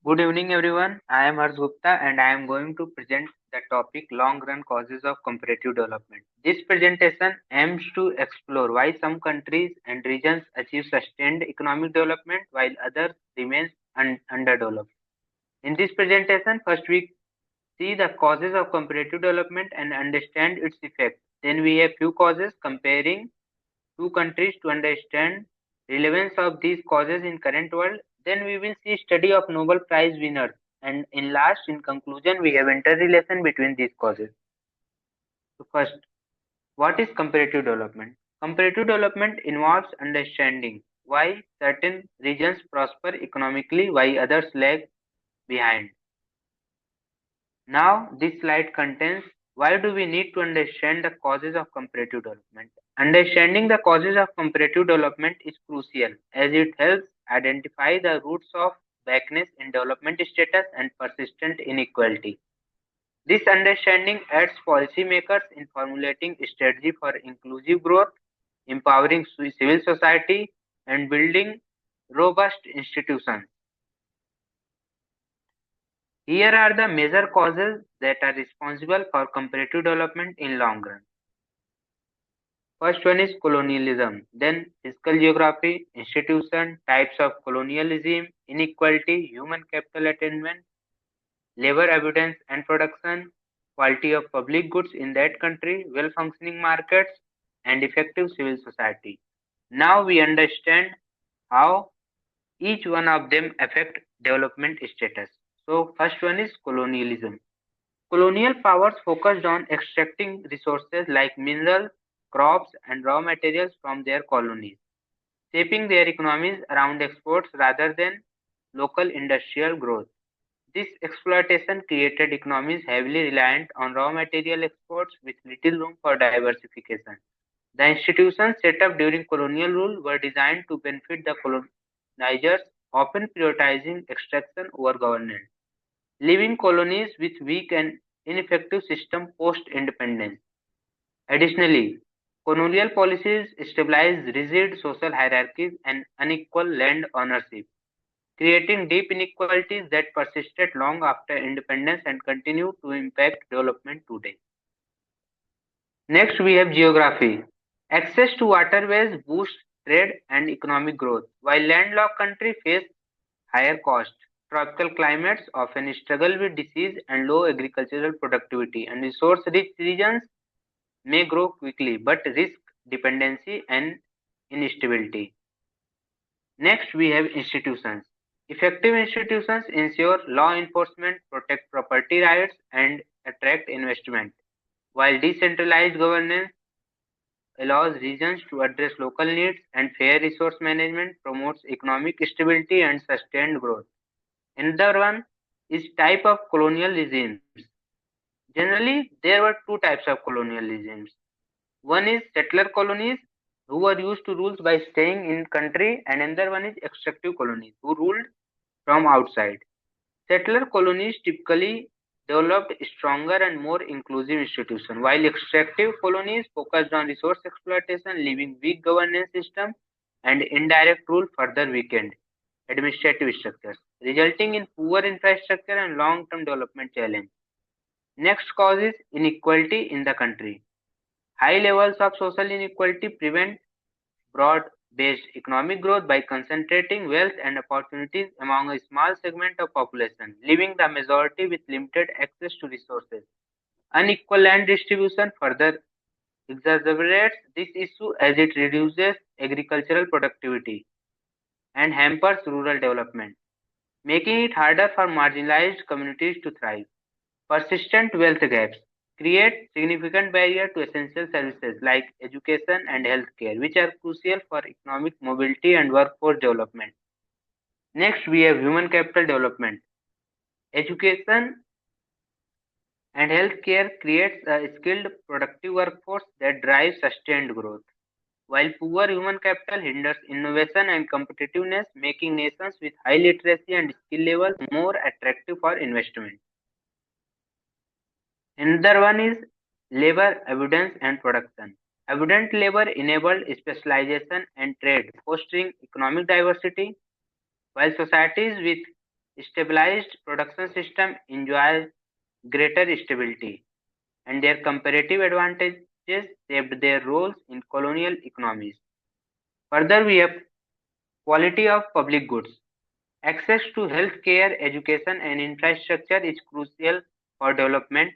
Good evening, everyone. I am Harsh Gupta and I am going to present the topic long run causes of comparative development. This presentation aims to explore why some countries and regions achieve sustained economic development while others remain underdeveloped. In this presentation, first we see the causes of comparative development and understand its effect. Then we have few causes comparing two countries to understand relevance of these causes in current world. Then we will see study of Nobel Prize winners, and in conclusion, we have interrelation between these causes. So first, what is comparative development? Comparative development involves understanding why certain regions prosper economically while others lag behind. Now, this slide contains why do we need to understand the causes of comparative development. Understanding the causes of comparative development is crucial as it helps identify the roots of backwardness in development status and persistent inequality. This understanding aids policymakers in formulating strategy for inclusive growth, empowering civil society, and building robust institutions. Here are the major causes that are responsible for comparative development in long run. First one is colonialism, then physical geography, institution, types of colonialism, inequality, human capital attainment, labor abundance and production, quality of public goods in that country, well functioning markets, and effective civil society. Now we understand how each one of them affect development status. So first one is colonialism. Colonial powers focused on extracting resources like minerals, crops, and raw materials from their colonies, shaping their economies around exports rather than local industrial growth. This exploitation created economies heavily reliant on raw material exports with little room for diversification. The institutions set up during colonial rule were designed to benefit the colonizers, often prioritizing extraction over governance, leaving colonies with weak and ineffective system post-independence. Additionally, colonial policies stabilized rigid social hierarchies and unequal land ownership, creating deep inequalities that persisted long after independence and continue to impact development today. Next, we have geography. Access to waterways boosts trade and economic growth, while landlocked countries face higher costs. Tropical climates often struggle with disease and low agricultural productivity, and resource-rich regions may grow quickly but risk dependency and instability. Next, we have institutions. Effective institutions ensure law enforcement, protect property rights, and attract investment, while decentralized governance allows regions to address local needs and fair resource management promotes economic stability and sustained growth. Another one is type of colonial regimes. Generally, there were two types of colonial regimes. One is settler colonies who were used to rules by staying in country, and another one is extractive colonies who ruled from outside. Settler colonies typically developed stronger and more inclusive institutions, while extractive colonies focused on resource exploitation, leaving weak governance system and indirect rule further weakened administrative structures, resulting in poor infrastructure and long-term development challenge. Next cause is inequality in the country. High levels of social inequality prevent broad-based economic growth by concentrating wealth and opportunities among a small segment of population, leaving the majority with limited access to resources. Unequal land distribution further exacerbates this issue as it reduces agricultural productivity and hampers rural development, making it harder for marginalized communities to thrive. Persistent wealth gaps create significant barrier to essential services like education and healthcare, which are crucial for economic mobility and workforce development. Next, we have human capital development. Education and healthcare creates a skilled, productive workforce that drives sustained growth, while poor human capital hinders innovation and competitiveness, making nations with high literacy and skill levels more attractive for investment. Another one is labor abundance and production. Abundant labor enabled specialization and trade, fostering economic diversity, while societies with stabilized production system enjoy greater stability, and their comparative advantages shaped their roles in colonial economies. Further, we have quality of public goods. Access to healthcare, education, and infrastructure is crucial for development,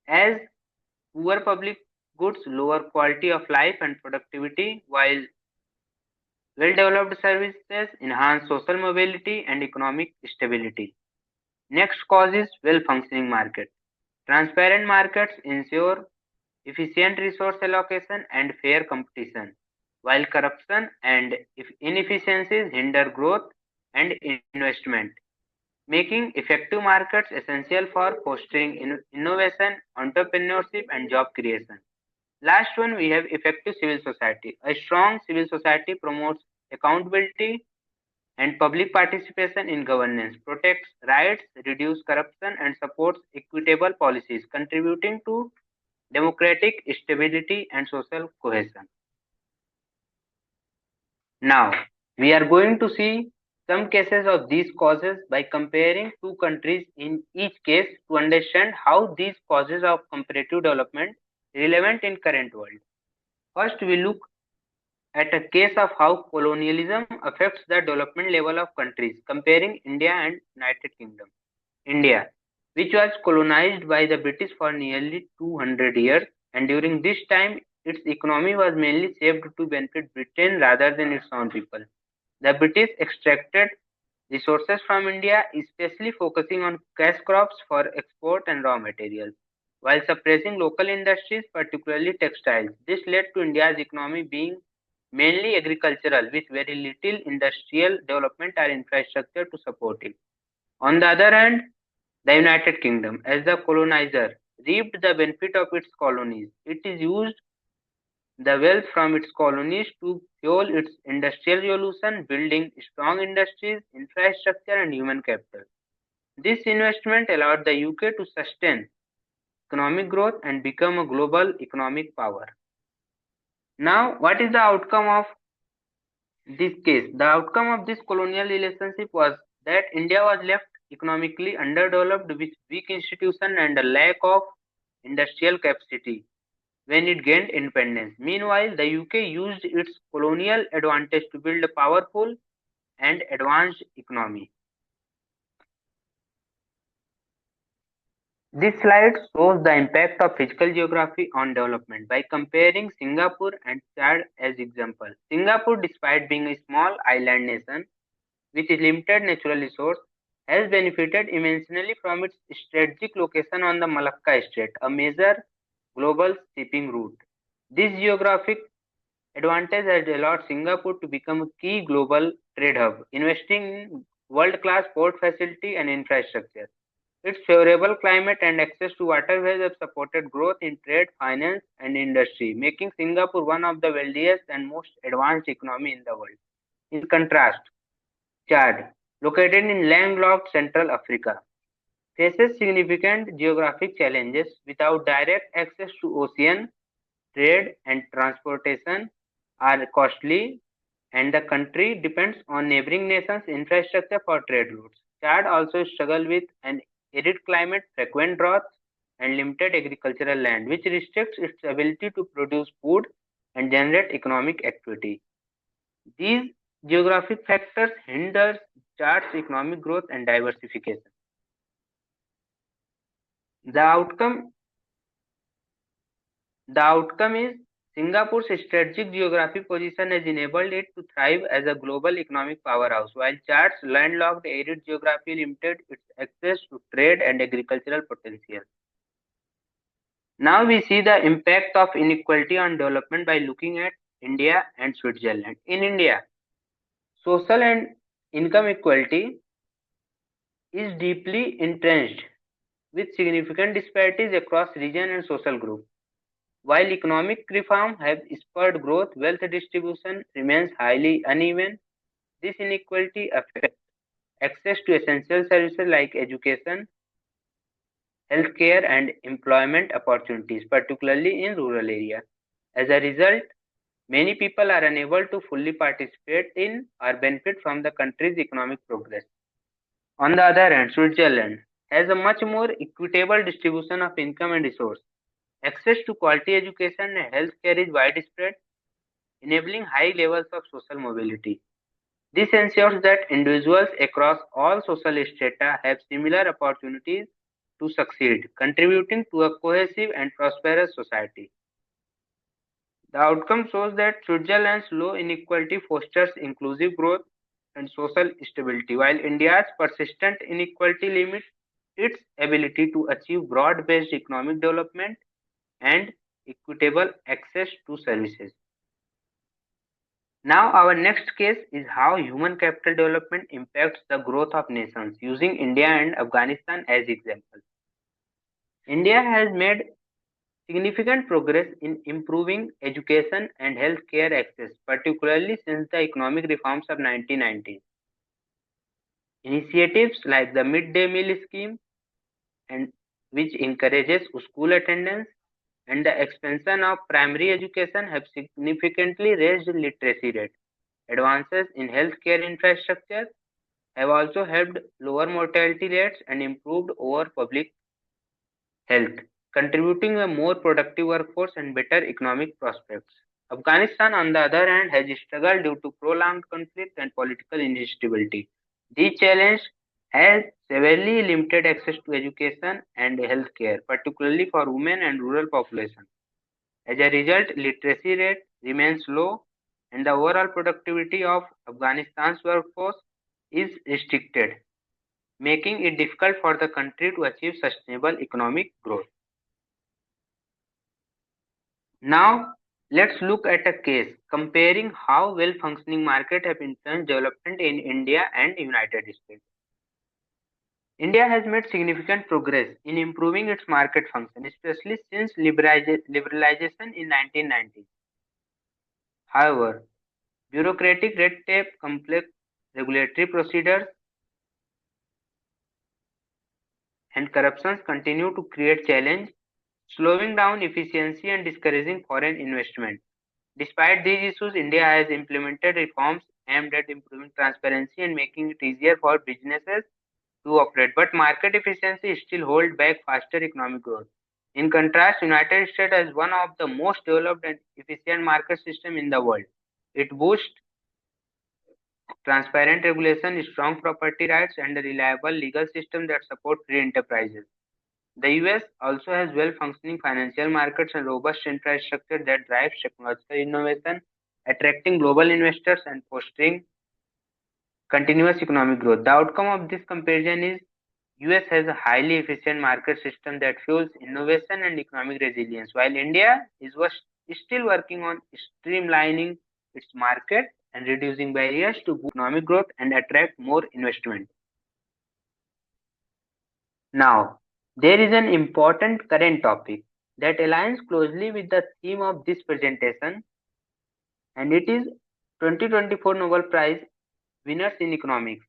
as poor public goods lower quality of life and productivity, while well developed services enhance social mobility and economic stability. Next cause is well functioning market. Transparent markets ensure efficient resource allocation and fair competition, while corruption and inefficiencies hinder growth and investment, making effective markets essential for fostering innovation, entrepreneurship, and job creation. Last one, we have effective civil society. A strong civil society promotes accountability and public participation in governance, protects rights, reduces corruption, and supports equitable policies, contributing to democratic stability and social cohesion. Now, we are going to see some cases of these causes by comparing two countries in each case to understand how these causes of comparative development relevant in current world. First, we look at a case of how colonialism affects the development level of countries, comparing India and United Kingdom. India, which was colonized by the British for nearly 200 years, and during this time its economy was mainly shaped to benefit Britain rather than its own people. The British extracted resources from India, especially focusing on cash crops for export and raw materials, while suppressing local industries, particularly textiles. This led to India's economy being mainly agricultural, with very little industrial development or infrastructure to support it. On the other hand, the United Kingdom, as the colonizer, reaped the benefit of its colonies. It is used the wealth from its colonies to fuel its industrial revolution, building strong industries, infrastructure, and human capital. This investment allowed the UK to sustain economic growth and become a global economic power. Now, what is the outcome of this case? The outcome of this colonial relationship was that India was left economically underdeveloped with weak institutions and a lack of industrial capacity when it gained independence. Meanwhile, the UK used its colonial advantage to build a powerful and advanced economy. This slide shows the impact of physical geography on development by comparing Singapore and Chad as examples. Singapore, despite being a small island nation with a limited natural resource, has benefited immensely from its strategic location on the Malacca Strait, a major global shipping route. This geographic advantage has allowed Singapore to become a key global trade hub, investing in world-class port facility and infrastructure. Its favorable climate and access to waterways have supported growth in trade, finance, and industry, making Singapore one of the wealthiest and most advanced economy in the world. In contrast, Chad, located in landlocked Central Africa, faces significant geographic challenges without direct access to ocean. Trade and transportation are costly, and the country depends on neighboring nations' infrastructure for trade routes. Chad also struggles with an arid climate, frequent droughts, and limited agricultural land, which restricts its ability to produce food and generate economic activity. These geographic factors hinder Chad's economic growth and diversification. The outcome The outcome is Singapore's strategic geographic position has enabled it to thrive as a global economic powerhouse, while Chad's landlocked arid geography limited its access to trade and agricultural potential. Now we see the impact of inequality on development by looking at India and Switzerland. In India, social and income equality is deeply entrenched with significant disparities across region and social groups. While economic reform has spurred growth, wealth distribution remains highly uneven. This inequality affects access to essential services like education, healthcare, and employment opportunities, particularly in rural areas. As a result, many people are unable to fully participate in or benefit from the country's economic progress. On the other hand, Switzerland has a much more equitable distribution of income and resource. Access to quality education and healthcare is widespread, enabling high levels of social mobility. This ensures that individuals across all social strata have similar opportunities to succeed, contributing to a cohesive and prosperous society. The outcome shows that Switzerland's low inequality fosters inclusive growth and social stability, while India's persistent inequality limits its ability to achieve broad based economic development and equitable access to services. Now, our next case is how human capital development impacts the growth of nations, using India and Afghanistan as examples. India has made significant progress in improving education and healthcare access, particularly since the economic reforms of 1990s. Initiatives like the midday meal scheme, and which encourages school attendance, and the expansion of primary education have significantly raised literacy rate. Advances in healthcare infrastructure have also helped lower mortality rates and improved over public health, contributing a more productive workforce and better economic prospects. Afghanistan, on the other hand, has struggled due to prolonged conflict and political instability. This challenge has severely limited access to education and healthcare, particularly for women and rural population. As a result, literacy rate remains low and the overall productivity of Afghanistan's workforce is restricted, making it difficult for the country to achieve sustainable economic growth. Now, let's look at a case comparing how well-functioning markets have influenced development in India and United States. India has made significant progress in improving its market function, especially since liberalization in 1990s. However, bureaucratic red tape, complex regulatory procedures, and corruptions continue to create challenge, slowing down efficiency and discouraging foreign investment. Despite these issues, India has implemented reforms aimed at improving transparency and making it easier for businesses to operate. But market efficiency still holds back faster economic growth. In contrast, United States has one of the most developed and efficient market system in the world. It boasts transparent regulation, strong property rights, and a reliable legal system that support free enterprises. The US also has well-functioning financial markets and robust infrastructure that drives technological innovation, attracting global investors and fostering continuous economic growth. The outcome of this comparison is US has a highly efficient market system that fuels innovation and economic resilience, while India is still working on streamlining its market and reducing barriers to economic growth and attract more investment. Now, there is an important current topic that aligns closely with the theme of this presentation, and it is 2024 Nobel Prize winners in economics.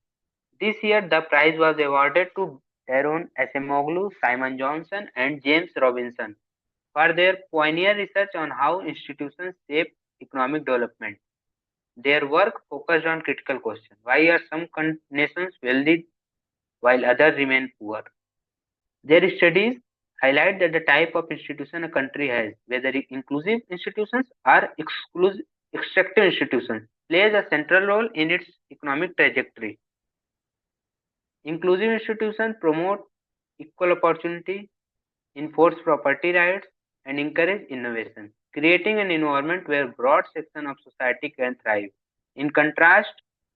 This year, the prize was awarded to Daron Acemoglu, Simon Johnson, and James Robinson for their pioneer research on how institutions shape economic development. Their work focused on critical questions: why are some nations wealthy while others remain poor? Their studies highlight that the type of institution a country has, whether inclusive institutions or extractive institutions, plays a central role in its economic trajectory. Inclusive institutions promote equal opportunity, enforce property rights, and encourage innovation, creating an environment where broad sections of society can thrive. In contrast,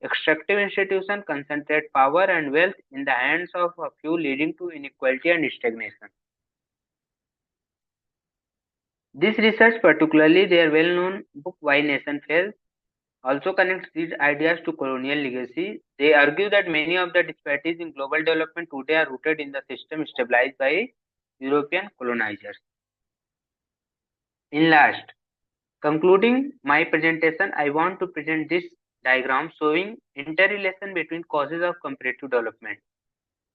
extractive institutions concentrate power and wealth in the hands of a few, leading to inequality and stagnation. This research, particularly their well-known book Why Nation Fails, also connects these ideas to colonial legacy. They argue that many of the disparities in global development today are rooted in the system stabilized by European colonizers. In last, concluding my presentation, I want to present this diagram showing interrelation between causes of comparative development.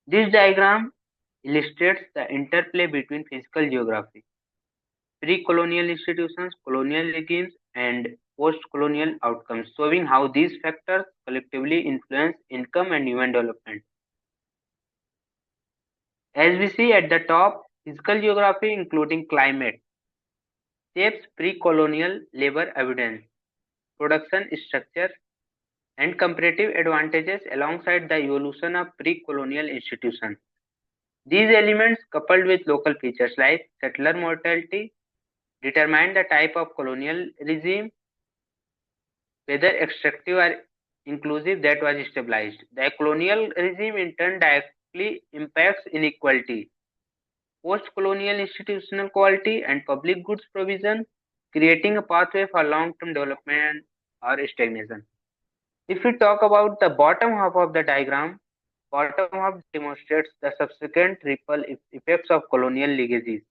This diagram illustrates the interplay between physical geography, pre-colonial institutions, colonial regimes, and post-colonial outcomes, showing how these factors collectively influence income and human development. As we see at the top, physical geography including climate shapes pre-colonial labor evidence, production structure, and comparative advantages alongside the evolution of pre-colonial institutions. These elements, coupled with local features like settler mortality, determine the type of colonial regime, whether extractive or inclusive, that was stabilized. The colonial regime in turn directly impacts inequality, post-colonial institutional quality, and public goods provision, creating a pathway for long-term development or stagnation. If we talk about the bottom half of the diagram, bottom half demonstrates the subsequent ripple effects of colonial legacies.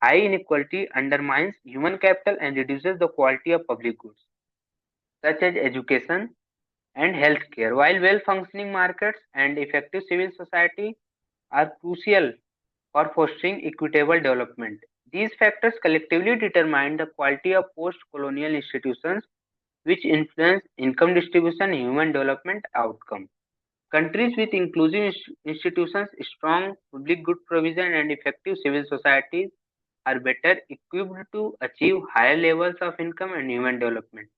High inequality undermines human capital and reduces the quality of public goods, such as education and healthcare, while well-functioning markets and effective civil society are crucial for fostering equitable development. These factors collectively determine the quality of post-colonial institutions, which influence income distribution and human development outcomes. Countries with inclusive institutions, strong public good provision, and effective civil societies are better equipped to achieve higher levels of income and human development.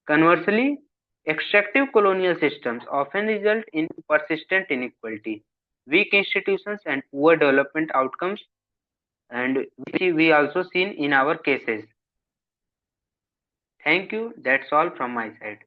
Conversely, extractive colonial systems often result in persistent inequality, weak institutions, and poor development outcomes, and which we also seen in our cases. Thank you. That's all from my side.